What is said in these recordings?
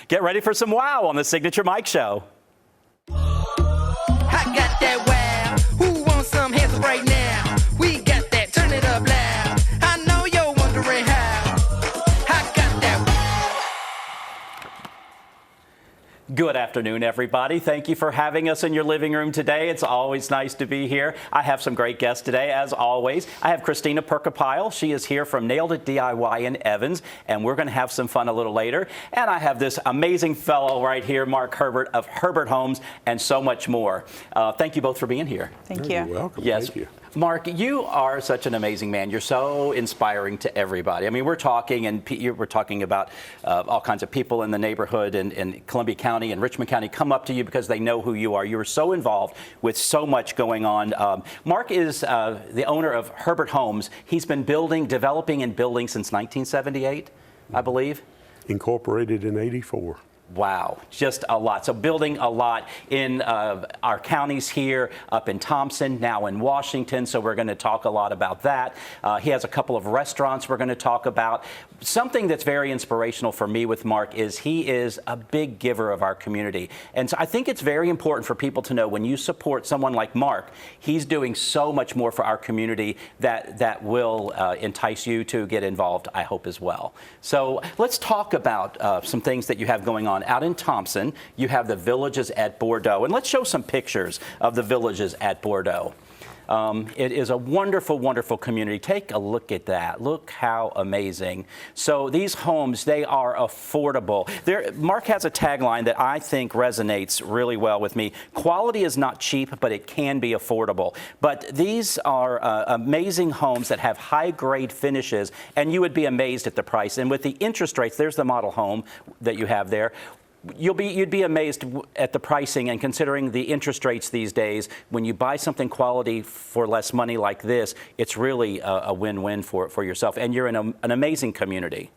Get ready for some wow on the Signature Mike Show. I got that wow. Who wants some hands up right now? We got that. Turn it up loud. I know you're wondering how. I got that wow. Good afternoon, everybody. Thank you for having us in your living room today. It's always nice to be here. I have some great guests today, as always. I have Christina Perkapile. She is here from Nailed It DIY in Evans, and we're going to have some fun a little later. And I have this amazing fellow right here, Mark Herbert of Herbert Homes, and so much more. Thank you both for being here. Thank you. You're welcome. Yes. Thank you. Mark, you are such an amazing man. You're so inspiring to everybody. I mean, we're talking, and we're talking about all kinds of people in the neighborhood in Columbia County and Richmond County come up to you because they know who you are. You are so involved with so much going on. Mark is the owner of Herbert Homes. He's been developing and building since 1978, I believe. Incorporated in '84. Wow, just a lot. So building a lot in our counties here, up in Thompson, now in Washington. So we're going to talk a lot about that. He has a couple of restaurants we're going to talk about. Something that's very inspirational for me with Mark is he is a big giver of our community. And so I think it's very important for people to know when you support someone like Mark, he's doing so much more for our community that will entice you to get involved, I hope, as well. So let's talk about some things that you have going on. Out in Thompson, you have the Villages at Bordeaux. And let's show some pictures of the Villages at Bordeaux. It is a wonderful, wonderful community. Take a look at that. Look how amazing. So these homes, they are affordable. Mark has a tagline that I think resonates really well with me. Quality is not cheap, but it can be affordable. But these are amazing homes that have high-grade finishes, and you would be amazed at the price. And with the interest rates, there's the model home that you have there. You'd be amazed at the pricing, and considering the interest rates these days, when you buy something quality for less money like this, it's really a win-win for yourself, and you're in an amazing community.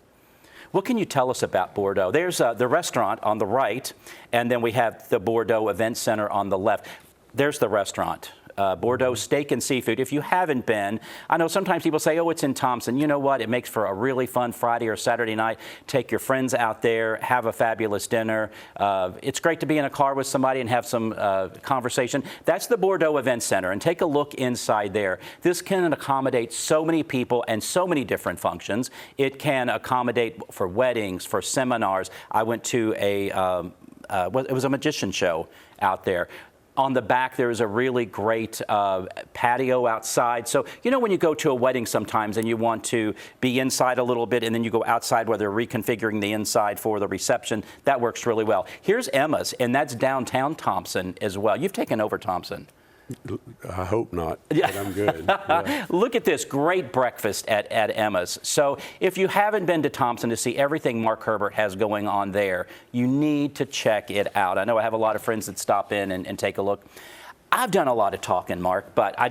What can you tell us about Bordeaux? There's the restaurant on the right, and then we have the Bordeaux Event Center on the left. There's the restaurant. Bordeaux Steak and Seafood. If you haven't been, I know sometimes people say, oh, it's in Thompson. You know what? It makes for a really fun Friday or Saturday night. Take your friends out there, have a fabulous dinner. It's great to be in a car with somebody and have some conversation. That's the Bordeaux Event Center, and take a look inside there. This can accommodate so many people and so many different functions. It can accommodate for weddings, for seminars. I went to it was a magician show out there. On the back, there is a really great patio outside. So, you know, when you go to a wedding sometimes and you want to be inside a little bit and then you go outside where they're reconfiguring the inside for the reception, that works really well. Here's Emma's, and that's downtown Thompson as well. You've taken over Thompson. I hope not, but I'm good. Yeah. Look at this great breakfast at Emma's. So if you haven't been to Thompson to see everything Mark Herbert has going on there, you need to check it out. I know I have a lot of friends that stop in and take a look. I've done a lot of talking, Mark, but I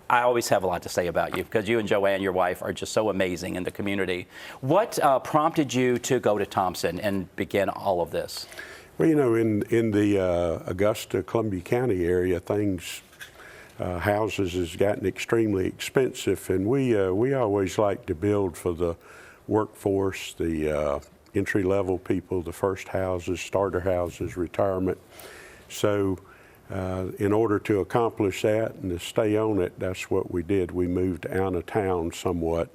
always have a lot to say about you because you and Joanne, your wife, are just so amazing in the community. What prompted you to go to Thompson and begin all of this? Well, you know, in the Augusta, Columbia County area, houses has gotten extremely expensive, and we always like to build for the workforce, the entry-level people, the first houses, starter houses, retirement. So in order to accomplish that and to stay on it, that's what we did. We moved out of town somewhat.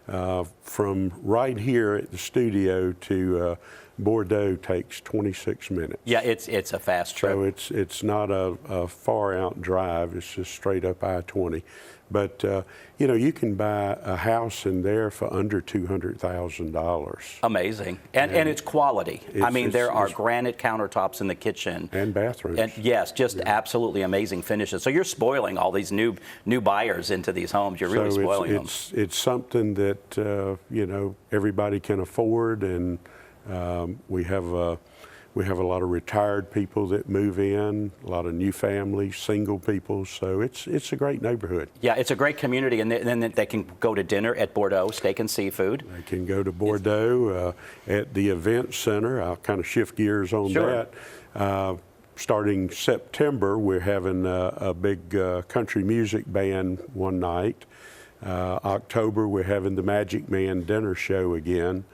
From right here at the studio to Bordeaux takes 26 minutes. Yeah, it's a fast trip. So it's not a far out drive. It's just straight up I-20. But you know, you can buy a house in there for under $200,000. Amazing, and it's quality. I mean, there are granite countertops in the kitchen and bathrooms. And yes, just absolutely amazing finishes. So you're spoiling all these new buyers into these homes. You're really spoiling them. It's something that you know, everybody can afford, and we have a lot of retired people that move in, a lot of new families, single people, so it's a great neighborhood. Yeah, it's a great community, and then they can go to dinner at Bordeaux Steak and Seafood. They can go to Bordeaux at the Event Center. I'll kind of shift gears on that. Starting September, we're having a big country music band one night. October, we're having the Magic Man dinner show again.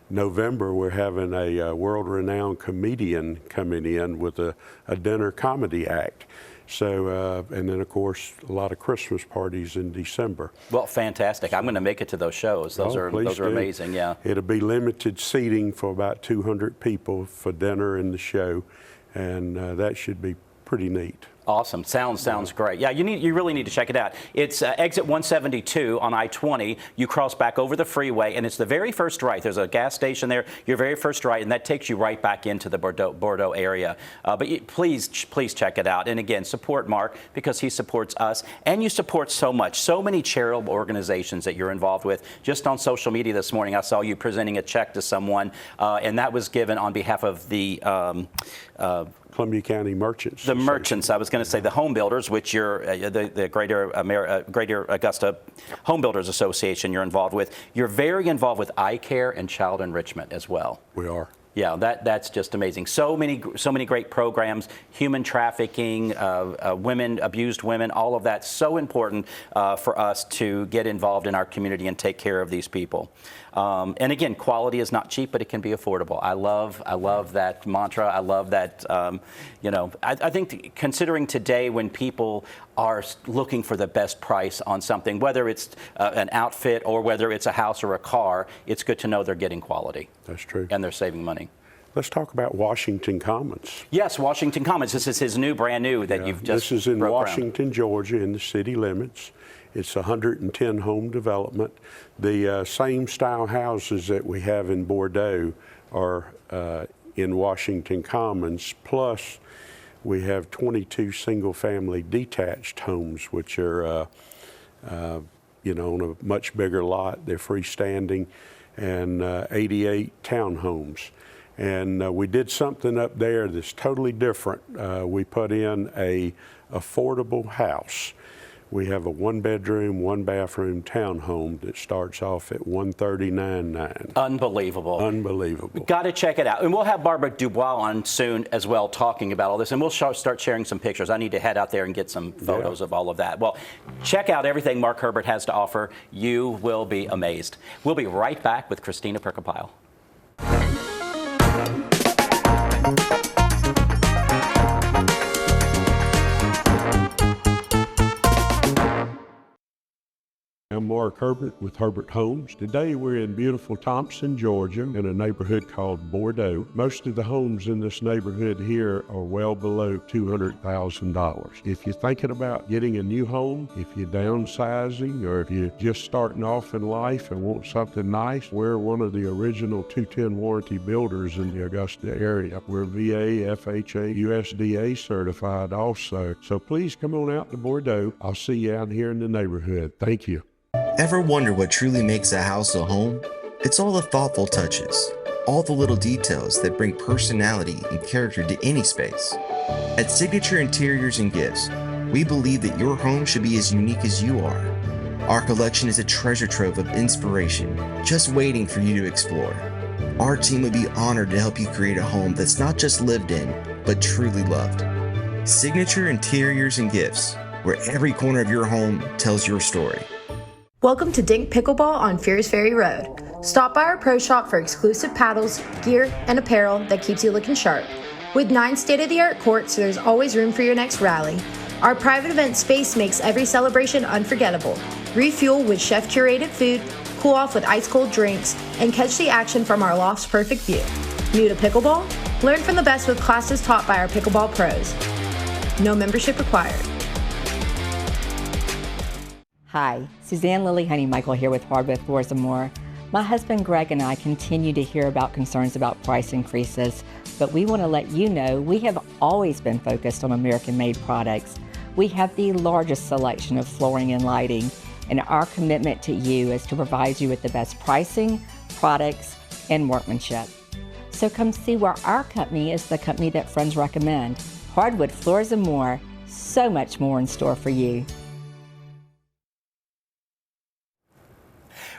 November, we're having a world-renowned comedian coming in with a dinner comedy act. So, and then of course, a lot of Christmas parties in December. Well, fantastic. I'm going to make it to those shows. Those are Please do. amazing. Yeah. It'll be limited seating for about 200 people for dinner and the show, and that should be pretty neat. Awesome. Sounds great. Yeah, you really need to check it out. It's exit 172 on I-20. You cross back over the freeway, and it's the very first right. There's a gas station there, your very first right, and that takes you right back into the Bordeaux area. But please check it out. And again, support Mark because he supports us, and you support so much. So many charitable organizations that you're involved with. Just on social media this morning, I saw you presenting a check to someone, and that was given on behalf of the Columbia County Merchants. The merchants, I was going to say the home builders, which you're the Greater Augusta Home Builders Association you're involved with. You're very involved with eye care and child enrichment as well. We are. Yeah, that's just amazing. So many great programs, human trafficking, abused women, all of that. So important for us to get involved in our community and take care of these people. And again, quality is not cheap, but it can be affordable. I love that mantra. I love that. I think considering today when people are looking for the best price on something, whether it's an outfit or whether it's a house or a car, it's good to know they're getting quality. That's true. And they're saving money. Let's talk about Washington Commons. Yes, Washington Commons. This is his brand new that you've just. This is in broke Washington, Georgia, in the city limits. It's a 110 home development. The same style houses that we have in Bordeaux are in Washington Commons, plus we have 22 single-family detached homes, which are, on a much bigger lot. They're freestanding, and 88 townhomes. And we did something up there that's totally different. We put in a affordable house. We have a 1-bedroom, 1-bathroom townhome that starts off at $139,900. Unbelievable. Unbelievable. Got to check it out. And we'll have Barbara Dubois on soon as well talking about all this. And we'll start sharing some pictures. I need to head out there and get some photos of all of that. Well, check out everything Mark Herbert has to offer. You will be amazed. We'll be right back with Christina Perkapile. I'm Mark Herbert with Herbert Homes. Today we're in beautiful Thompson, Georgia, in a neighborhood called Bordeaux. Most of the homes in this neighborhood here are well below $200,000. If you're thinking about getting a new home, if you're downsizing, or if you're just starting off in life and want something nice, we're one of the original 210 warranty builders in the Augusta area. We're VA, FHA, USDA certified also. So please come on out to Bordeaux. I'll see you out here in the neighborhood. Thank you. Ever wonder what truly makes a house a home? It's all the thoughtful touches, all the little details that bring personality and character to any space. At Signature Interiors and Gifts, we believe that your home should be as unique as you are. Our collection is a treasure trove of inspiration, just waiting for you to explore. Our team would be honored to help you create a home that's not just lived in, but truly loved. Signature Interiors and Gifts, where every corner of your home tells your story. Welcome to Dink Pickleball on Fears Ferry Road. Stop by our pro shop for exclusive paddles, gear, and apparel that keeps you looking sharp. With 9 state-of-the-art courts, there's always room for your next rally. Our private event space makes every celebration unforgettable. Refuel with chef-curated food, cool off with ice-cold drinks, and catch the action from our loft's perfect view. New to pickleball? Learn from the best with classes taught by our pickleball pros. No membership required. Hi, Suzanne Lily Honeymichael here with Hardwood Floors & More. My husband Greg and I continue to hear about concerns about price increases, but we want to let you know we have always been focused on American-made products. We have the largest selection of flooring and lighting, and our commitment to you is to provide you with the best pricing, products, and workmanship. So come see where our company is the company that friends recommend. Hardwood Floors & More, so much more in store for you.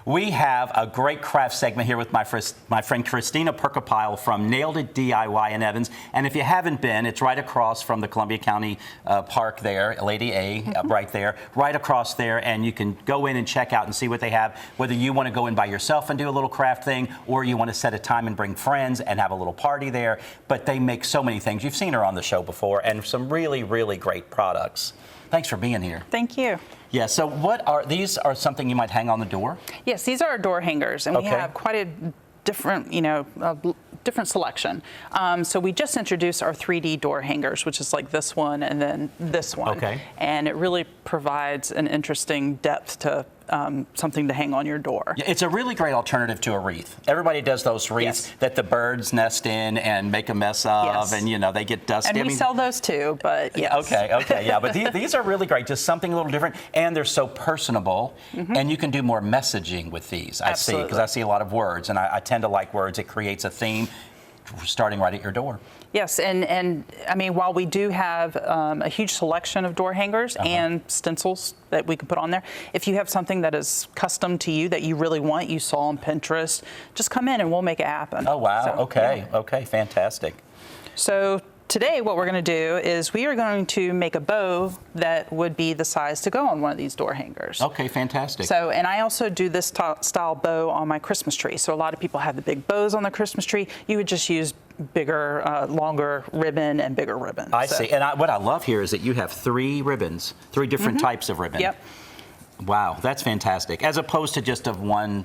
We have a great craft segment here with my friend Christina Percopile from Nailed It DIY in Evans. And if you haven't been, it's right across from the Columbia County Park there, Lady A, right there, right across there. And you can go in and check out and see what they have, whether you want to go in by yourself and do a little craft thing, or you want to set a time and bring friends and have a little party there. But they make so many things. You've seen her on the show before, and some really, really great products. Thanks for being here. Thank you. Yeah, so what are these? Are something you might hang on the door? Yes, these are our door hangers, and we Okay. have quite a different, different selection. So we just introduced our 3D door hangers, which is like this one and then this one. Okay. And it really provides an interesting depth to something to hang on your door. Yeah, it's a really great alternative to a wreath. Everybody does those wreaths Yes. that the birds nest in and make a mess of, Yes. and they get dusty. And we sell those too, but yes. Okay, yeah, but these are really great. Just something a little different, and they're so personable, and you can do more messaging with these. I see, because I see a lot of words, and I tend to like words. It creates a theme, starting right at your door. Yes, and I mean, while we do have a huge selection of door hangers and stencils that we can put on there, if you have something that is custom to you that you really want, you saw on Pinterest, just come in and we'll make it happen. Oh wow! So, Okay, yeah. okay, fantastic. So today what we're going to do is we are going to make a bow that would be the size to go on one of these door hangers. Okay, fantastic. So, and I also do this style bow on my Christmas tree. So a lot of people have the big bows on the Christmas tree. You would just use bigger, longer ribbon and bigger ribbon. I So- see, and what I love here is that you have 3 ribbons, 3 different types of ribbon. Yep. Wow, that's fantastic. As opposed to just of one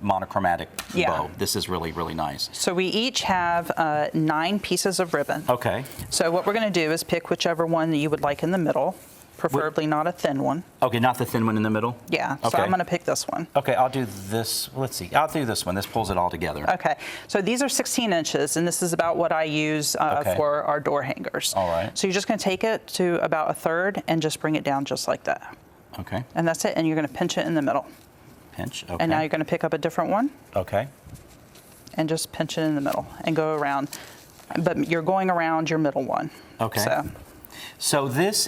monochromatic Yeah. bow. This is really, really nice. So we each have 9 pieces of ribbon. Okay. So what we're going to do is pick whichever one that you would like in the middle, preferably not a thin one. Okay, not the thin one in the middle? Yeah, Okay. so I'm going to pick this one. Okay, I'll do this. Let's see. I'll do this one. This pulls it all together. Okay, so these are 16 inches, and this is about what I use Okay. for our door hangers. All right. So you're just going to take it to about 1/3 and just bring it down just like that. Okay. And that's it, and you're going to pinch it in the middle. Pinch. Okay. And now you're going to pick up a different one Okay. and just pinch it in the middle and go around. But you're going around your middle one. Okay. So this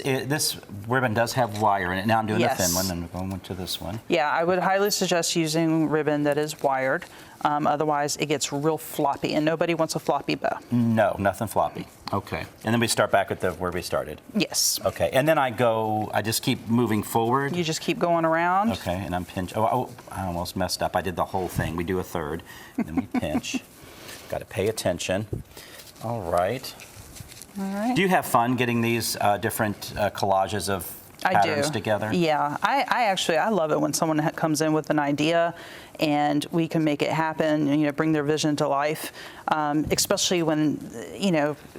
ribbon does have wire in it. Now I'm doing the thin Yes. one, and I'm going to this one. Yeah, I would highly suggest using ribbon that is wired. Otherwise, it gets real floppy, and nobody wants a floppy bow. No, nothing floppy. Okay. And then we start back at where we started. Yes. Okay. And then I just keep moving forward. You just keep going around. Okay, and I'm pinch. Oh, I almost messed up. I did the whole thing. We do a third, then we pinch. Got to pay attention. All right. All right. Do you have fun getting these different collages of patterns together? Yeah, I love it when someone comes in with an idea and we can make it happen and bring their vision to life, especially when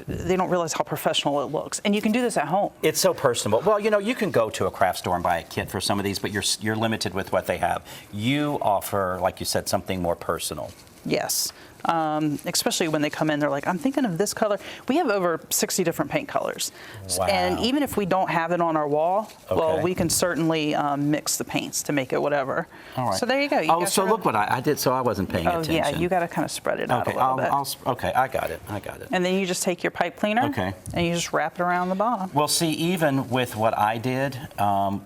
they don't realize how professional it looks. And you can do this at home. It's so personable. Well, you can go to a craft store and buy a kit for some of these, but you're limited with what they have. You offer, like you said, something more personal. Yes. Especially when they come in, they're like, I'm thinking of this color. We have over 60 different paint colors. Wow. And even if we don't have it on our wall, well, Okay. we can certainly mix the paints to make it whatever. All right. So there you go. Oh, so look what I did. So I wasn't paying Oh, attention. yeah, you got to kind of spread it out Okay, a little bit. okay, I got it. And then you just take your pipe cleaner Okay. and you just wrap it around the bottom. Well, see, even with what I did,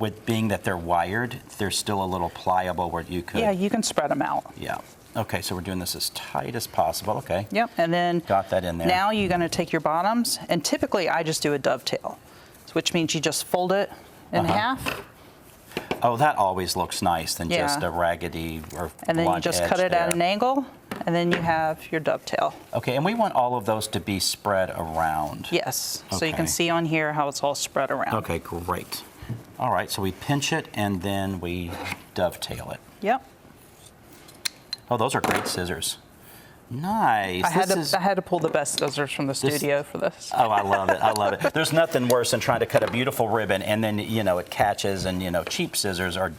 with being that they're wired, they're still a little pliable where you could. Yeah, you can spread them out. Yeah. Okay, so we're doing this as tight as possible. Okay. Yep, and then Got that in there. Now you're going to take your bottoms, and typically I just do a dovetail, which means you just fold it in half, Oh, that always looks nice than Yeah. just a raggedy or and then you blunt just edge cut it at there. an angle, and then you have your dovetail. Okay, and we want all of those to be spread around. Yes, so you can Okay. see on here how it's all spread around. Okay, great. All right, so we pinch it and then we dovetail it. Yep. Oh, those are great scissors. Nice. I This had to pull the best scissors from the studio for this. Oh, I love it. I love it. There's nothing worse than trying to cut a beautiful ribbon and then, it catches and, cheap scissors are.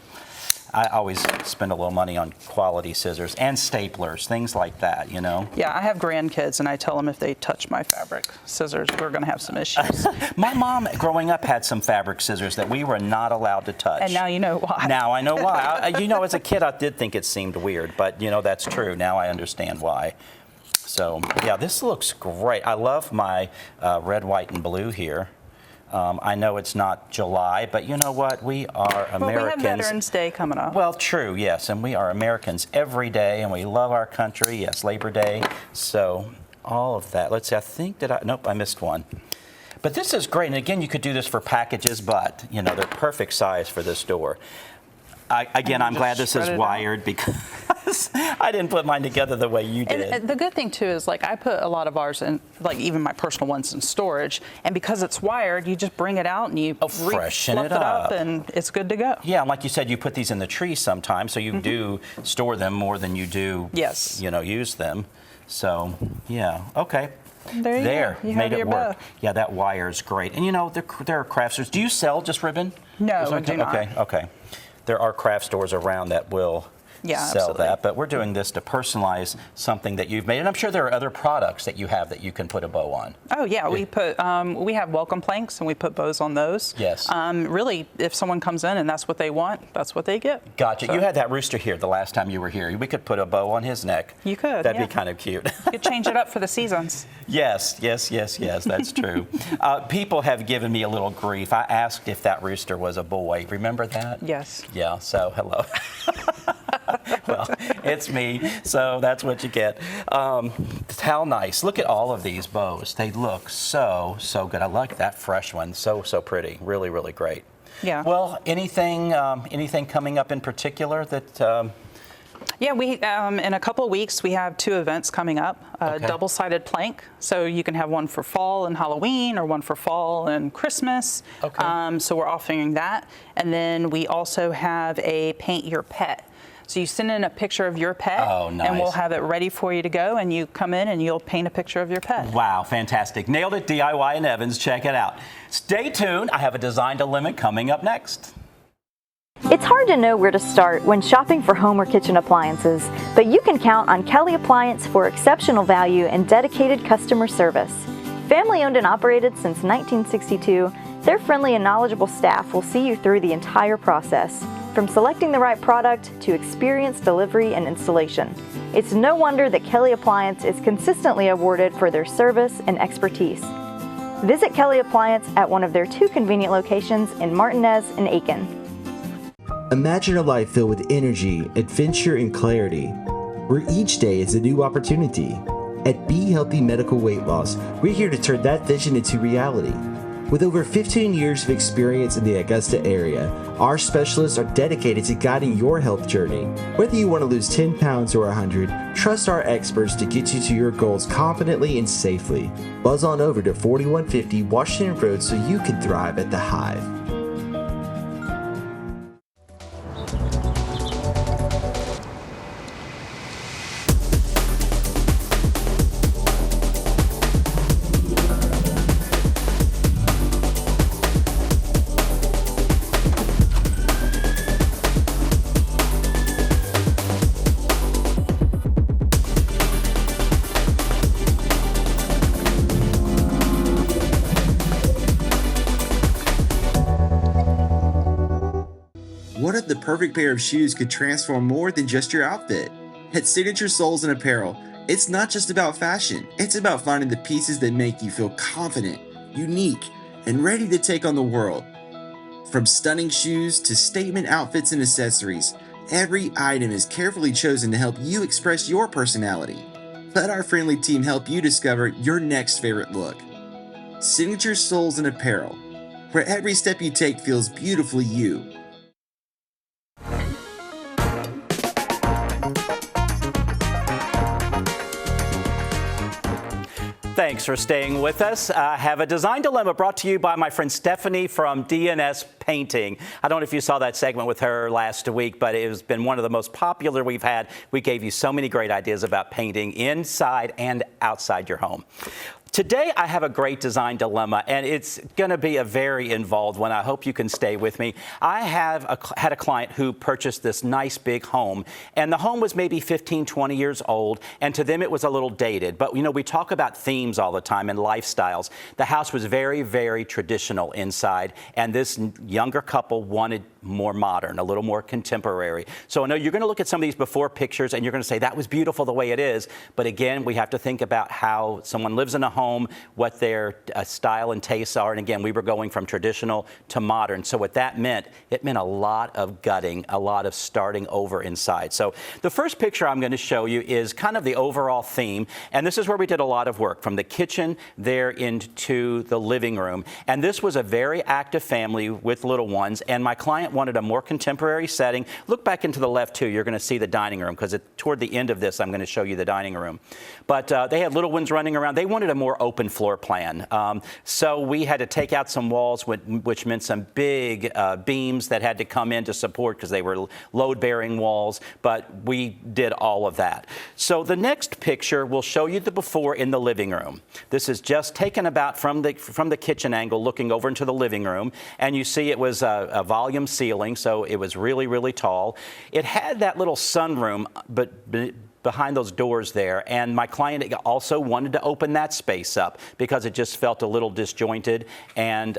I always spend a little money on quality scissors and staplers, things like that, Yeah, I have grandkids, and I tell them if they touch my fabric scissors, we're going to have some issues. My mom, growing up, had some fabric scissors that we were not allowed to touch. And now you know why. Now I know why. As a kid, I did think it seemed weird, but, that's true. Now I understand why. So, yeah, this looks great. I love my red, white, and blue here. I know it's not July, but you know what? We are Well, we Americans. have Veterans Day coming up. Well, true, yes, and we are Americans every day, and we love our country. Yes, Labor Day. So all of that. Let's see. I think nope, I missed one. But this is great, and again, you could do this for packages, but you know they're perfect size for this door. I'm glad this is wired because I didn't put mine together the way you did. And the good thing too is like I put a lot of ours in, like even my personal ones in storage, and because it's wired, you just bring it out and you freshen fluff it up, and it's good to go. Yeah, and like you said, you put these in the tree sometimes, so you do store them more than you do, Yes. use them. So yeah, okay. There you go. You made have it your work. bow. Yeah, that wire is great. And there are craft stores. Do you sell just ribbon? No, Is that I do not. Okay. There are craft stores around that will sell absolutely. that, but we're doing this to personalize something that you've made. And I'm sure there are other products that you have that you can put a bow on. Oh yeah, we have welcome planks and we put bows on those. Yes. Really, if someone comes in and that's what they want, that's what they get. Gotcha. So You had that rooster here the last time you were here. We could put a bow on his neck. You could, That'd yeah. be kind of cute. You could change it up for the seasons. Yes, that's true. People have given me a little grief. I asked if that rooster was a boy. Remember that? Yes. Yeah, so hello. Well, it's me, so that's what you get. How nice. Look at all of these bows. They look so good. I like that fresh one. So pretty. Really, really great. Yeah. Well, anything coming up in particular that... Yeah, we in a couple of weeks we have 2 events coming up. Okay. Double-sided plank, so you can have one for fall and Halloween, or one for fall and Christmas. Okay. So we're offering that, and then we also have a paint your pet. So you send in a picture of your pet, Oh, nice. and we'll have it ready for you to go, and you come in and you'll paint a picture of your pet. Wow, fantastic. Nailed it, DIY in Evans. Check it out. Stay tuned. I have a Design to Limit coming up next. It's hard to know where to start when shopping for home or kitchen appliances, but you can count on Kelly Appliance for exceptional value and dedicated customer service. Family owned and operated since 1962, their friendly and knowledgeable staff will see you through the entire process, from selecting the right product to experienced delivery and installation. It's no wonder that Kelly Appliance is consistently awarded for their service and expertise. Visit Kelly Appliance at one of their 2 convenient locations in Martinez and Aiken. Imagine a life filled with energy, adventure, and clarity, where each day is a new opportunity. At Be Healthy Medical Weight Loss, we're here to turn that vision into reality. With over 15 years of experience in the Augusta area, our specialists are dedicated to guiding your health journey. Whether you want to lose 10 pounds or 100, trust our experts to get you to your goals confidently and safely. Buzz on over to 4150 Washington Road so you can thrive at the Hive. What if the perfect pair of shoes could transform more than just your outfit? At Signature Soles and Apparel, it's not just about fashion, it's about finding the pieces that make you feel confident, unique, and ready to take on the world. From stunning shoes to statement outfits and accessories, every item is carefully chosen to help you express your personality. Let our friendly team help you discover your next favorite look. Signature Soles and Apparel, where every step you take feels beautifully you. Thanks for staying with us. I have a Design Dilemma brought to you by my friend Stephanie from DNS Painting. I don't know if you saw that segment with her last week, but it has been one of the most popular we've had. We gave you so many great ideas about painting inside and outside your home. Today, I have a great design dilemma, and it's going to be a very involved one. I hope you can stay with me. I had a client who purchased this nice big home, and the home was maybe 15, 20 years old, and to them it was a little dated. But, you know, we talk about themes all the time and lifestyles. The house was very, very traditional inside, and this younger couple wanted more modern, a little more contemporary. So I know you're going to look at some of these before pictures, and you're going to say, that was beautiful the way it is. But again, we have to think about how someone lives in a home home what their style and tastes are. And again, we were going from traditional to modern. So what that meant, it meant a lot of gutting, a lot of starting over inside. So the first picture I'm going to show you is kind of the overall theme. And this is where we did a lot of work, from the kitchen there into the living room. And this was a very active family with little ones. And my client wanted a more contemporary setting. Look back into the left too. You're going to see the dining room, because toward the end of this, I'm going to show you the dining room. But they had little ones running around. They wanted a more open floor plan. So we had to take out some walls, which meant some big beams that had to come in to support, because they were load-bearing walls. But we did all of that. So the next picture will show you the before in the living room. This is just taken about from the kitchen angle, looking over into the living room. And you see it was a volume ceiling, so it was really, really tall. It had that little sunroom, but behind those doors there, and my client also wanted to open that space up because it just felt a little disjointed. And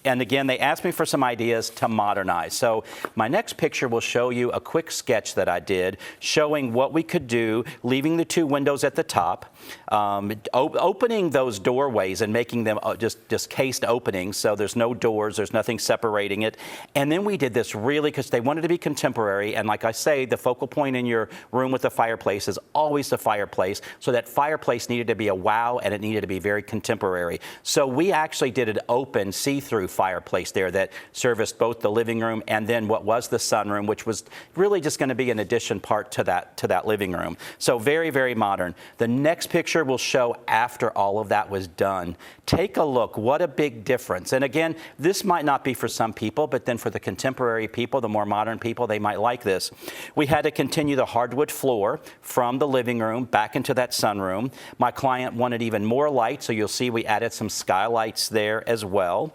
again, they asked me for some ideas to modernize. So my next picture will show you a quick sketch that I did showing what we could do, leaving the two windows at the top, opening those doorways and making them just cased openings, so there's no doors, there's nothing separating it. And then we did this really, because they wanted to be contemporary, and like I say, the focal point in your room with the fireplace is always the fireplace. So that fireplace needed to be a wow, and it needed to be very contemporary. So we actually did an open see-through fireplace there that serviced both the living room and then what was the sunroom, which was really just going to be an addition part to that living room. So very, very modern. The next picture will show after all of that was done. Take a look. What a big difference. And again, this might not be for some people, but then for the contemporary people, the more modern people, they might like this. We had to continue the hardwood floor from the living room back into that sunroom. My client wanted even more light, so you'll see we added some skylights there as well.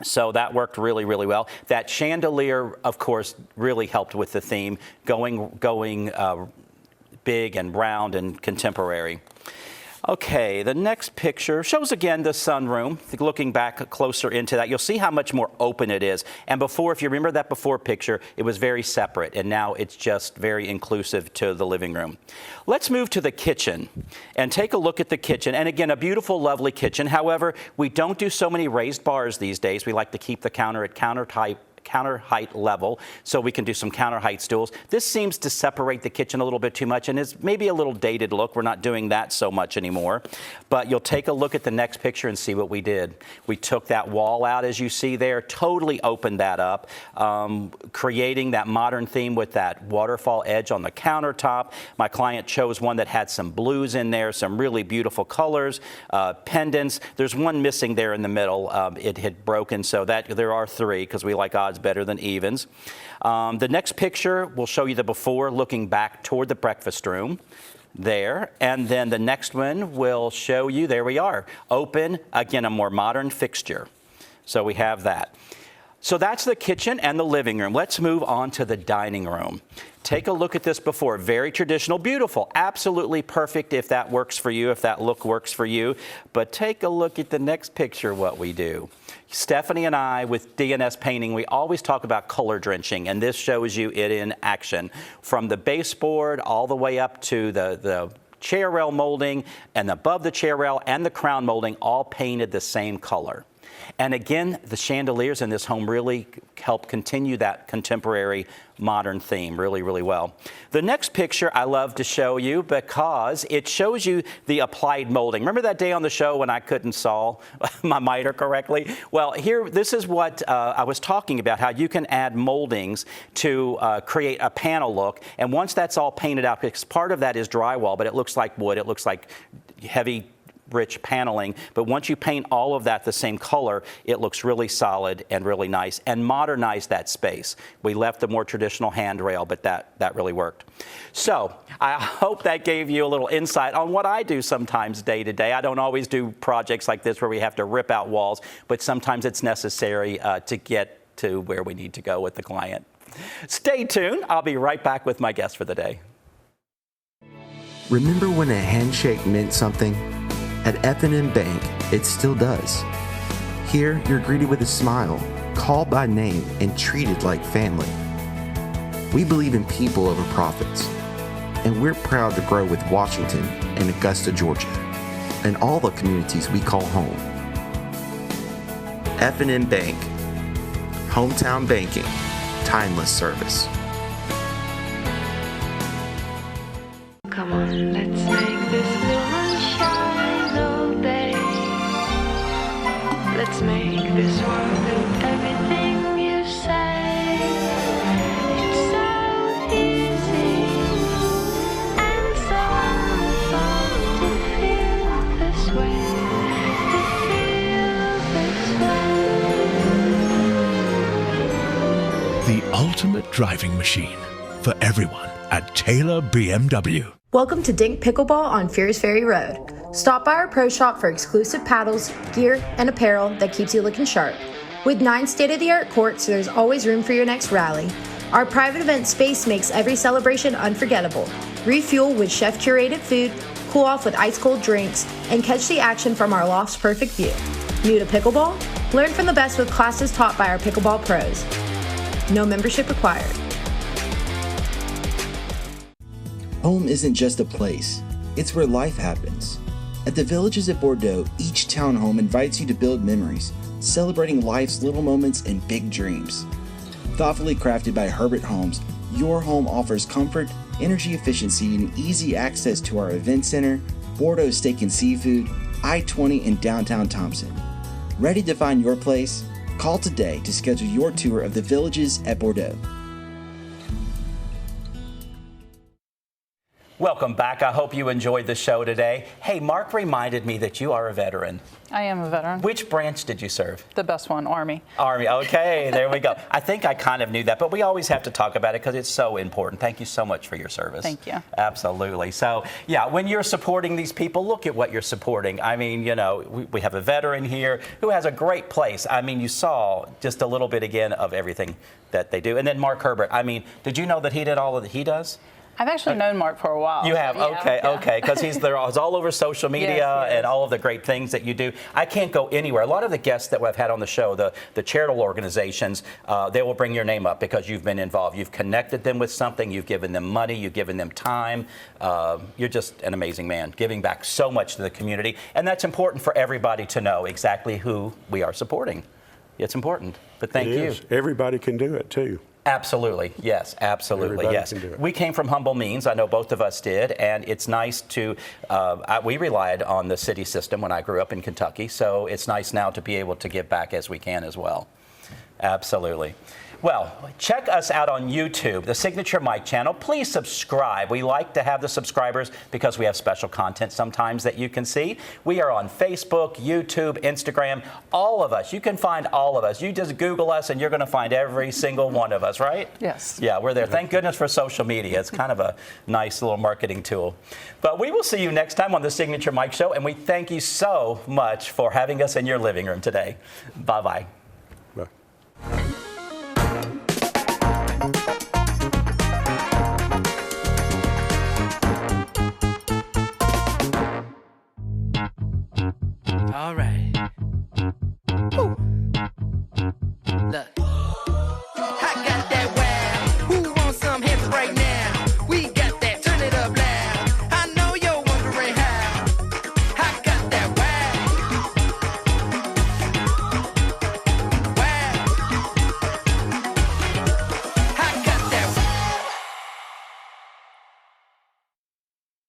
So that worked really, really well. That chandelier, of course, really helped with the theme, going big and round and contemporary. Okay, the next picture shows again the sunroom. Looking back closer into that, you'll see how much more open it is. And before, if you remember that before picture, it was very separate, and now it's just very inclusive to the living room. Let's move to the kitchen and take a look at the kitchen. And again, a beautiful, lovely kitchen. However, we don't do so many raised bars these days. We like to keep the counter at counter height level, so we can do some counter height stools. This seems to separate the kitchen a little bit too much and is maybe a little dated look. We're not doing that so much anymore. But you'll take a look at the next picture and see what we did. We took that wall out, as you see there, totally opened that up, creating that modern theme with that waterfall edge on the countertop. My client chose one that had some blues in there, some really beautiful colors, pendants. There's one missing there in the middle. It had broken, so that there are three, because we like odds better than evens. The next picture will show you the before, looking back toward the breakfast room there. And then the next one will show you, there we are, open, again, a more modern fixture. So we have that. So that's the kitchen and the living room. Let's move on to the dining room. Take a look at this before. Very traditional, beautiful, absolutely perfect if that works for you, if that look works for you. But take a look at the next picture, what we do. Stephanie and I, with DNS Painting, we always talk about color drenching, and this shows you it in action. From the baseboard all the way up to the chair rail molding, and above the chair rail and the crown molding, all painted the same color. And again, the chandeliers in this home really help continue that contemporary modern theme really, really well. The next picture I love to show you because it shows you the applied molding. Remember that day on the show when I couldn't saw my miter correctly? Well, here, this is what I was talking about, how you can add moldings to create a panel look. And once that's all painted out, because part of that is drywall, but it looks like wood, it looks like heavy, rich paneling, but once you paint all of that the same color, it looks really solid and really nice, and modernize that space. We left the more traditional handrail, but that really worked. So I hope that gave you a little insight on what I do sometimes day to day. I don't always do projects like this where we have to rip out walls, but sometimes it's necessary to get to where we need to go with the client. Stay tuned. I'll be right back with my guest for the day. Remember when a handshake meant something? At F&M Bank, it still does. Here, you're greeted with a smile, called by name, and treated like family. We believe in people over profits, and we're proud to grow with Washington and Augusta, Georgia. and all the communities we call home. F&M Bank, hometown banking, timeless service. Come on, let's make this moment shine all day. Let's make this world with everything you say. It's so easy and so fun to feel this way. To feel this way. The ultimate driving machine for everyone at Taylor BMW. Welcome to Dink Pickleball on Fierce Ferry Road. Stop by our pro shop for exclusive paddles, gear, and apparel that keeps you looking sharp. With 9 state-of-the-art courts, there's always room for your next rally. Our private event space makes every celebration unforgettable. Refuel with chef-curated food, cool off with ice-cold drinks, and catch the action from our loft's perfect view. New to pickleball? Learn from the best with classes taught by our pickleball pros. No membership required. Home isn't just a place, it's where life happens. At the Villages at Bordeaux, each townhome invites you to build memories, celebrating life's little moments and big dreams. Thoughtfully crafted by Herbert Homes, your home offers comfort, energy efficiency, and easy access to our event center, Bordeaux Steak and Seafood, I-20 in downtown Thompson. Ready to find your place? Call today to schedule your tour of the Villages at Bordeaux. Welcome back. I hope you enjoyed the show today. Hey, Mark reminded me that you are a veteran. I am a veteran. Which branch did you serve? The best one, Army. Army. Okay, there we go. I think I kind of knew that, but we always have to talk about it because it's so important. Thank you so much for your service. Thank you. Absolutely. So, yeah, when you're supporting these people, look at what you're supporting. I mean, you know, we have a veteran here who has a great place. I mean, you saw just a little bit again of everything that they do. And then Mark Herbert. I mean, did you know that he did all that he does? I've actually known Mark for a while. You have? Okay, because he's all over social media Yes, and all of the great things that you do. I can't go anywhere. A lot of the guests that we've had on the show, the charitable organizations, they will bring your name up because you've been involved. You've connected them with something. You've given them money. You've given them time. You're just an amazing man, giving back so much to the community. And that's important for everybody to know exactly who we are supporting. It's important. But thank you. Everybody can do it, too. Absolutely. Yes, absolutely. Everybody Yes. can do it. We came from humble means. I know both of us did. And it's nice to, we relied on the city system when I grew up in Kentucky. So it's nice now to be able to give back as we can as well. Absolutely. Well, check us out on YouTube, the Signature Mike channel. Please subscribe. We like to have the subscribers because we have special content sometimes that you can see. We are on Facebook, YouTube, Instagram, all of us. You can find all of us. You just Google us and you're going to find every single one of us, right? Yes. Yeah, we're there. Thank goodness for social media. It's kind of a nice little marketing tool. But we will see you next time on the Signature Mike Show, and we thank you so much for having us in your living room today. Bye-bye. Bye. All right.